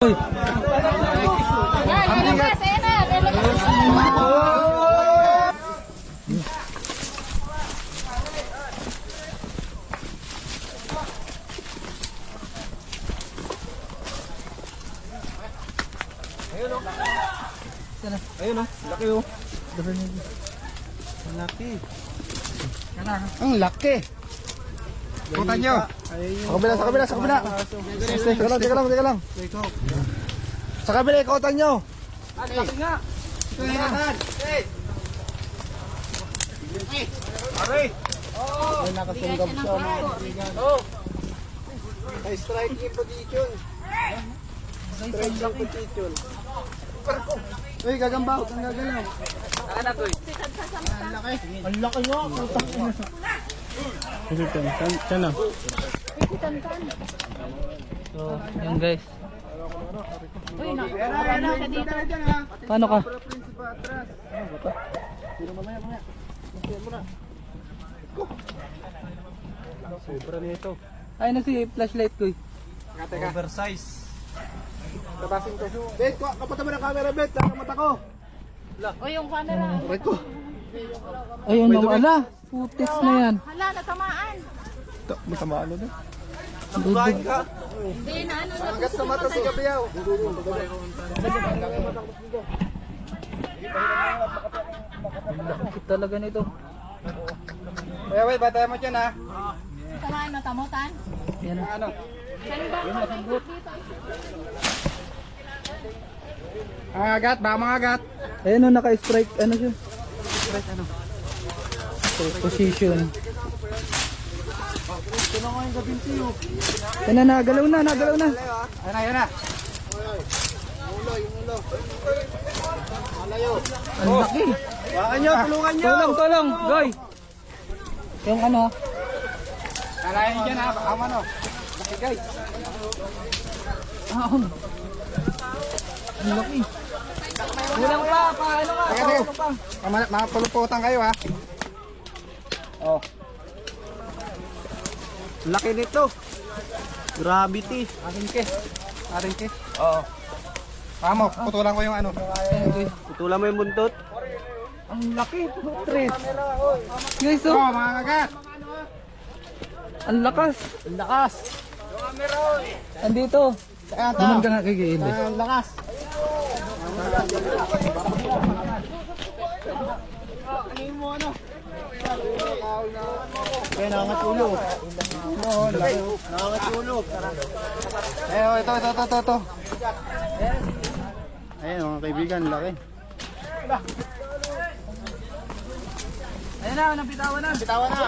Uy. Ayun o, laki o. Laki. Ang laki. Kutan nyo. Sa kabila. Teka lang. Sa kabila, ikutan nyo. Laki nga. Ito yung hinatan. Aray. Ay, nakasunggab siya mga kaibigan. May strike in position. Strike in position. Uy, gagamba. Huwag kang gagalaw. Ang laki nga. Putang ina. Saan na? So, yan guys. Uy, nakakawala ka dito. Paano ka? Sobra nito. Ay na si flashlight ko. Teka. Oversize. Tabasin ko. Bet, kapata mo ng camera, Bet. Lang ang mata ko. O yung camera. Aray ko. Ayun naman. Ala, putis na yan. Hala, natamaan. Matamaan na. Dudug. Hindi na ano. Hanggat sa mata si Gabriel. Laki talaga nito. Wait, batay mo dyan ha. Tamaan matamutan. Yan na. Ano? Saan ba? Agat, baka mangagat. Ayun o, naka-strike. Ano siya? So, position. Ito na nga yung gabinti oh. Yan na, nagalaw na. Ayan na. Ulo. Malayo. Ang laki. Wakan nyo, tulungan nyo. Tulong. Goy. Yung ano. Kalahin dyan ha, aman o. Laki guys. Ahon. Ang laki. Kulang pa. Paano ka? Teka. Pa. Mapuluputan kayo ha. Oh. Laki nito. Gravity. Aring ke. Oo. Tama, putulan ko yung ano. Putulan mo yung buntot. Ang laki. Tres. Guys, Oo, oh. mga kagat. Ang lakas. Ang lakas. Andito. Kaya Duman ka nga kay Gili. Ang lakas. Kaya nangangat ulo. Oo, laki. Nangangat ulo. Ito. Ayan mga kaibigan, laki. Ayun na, napitawan na. Bitawan na.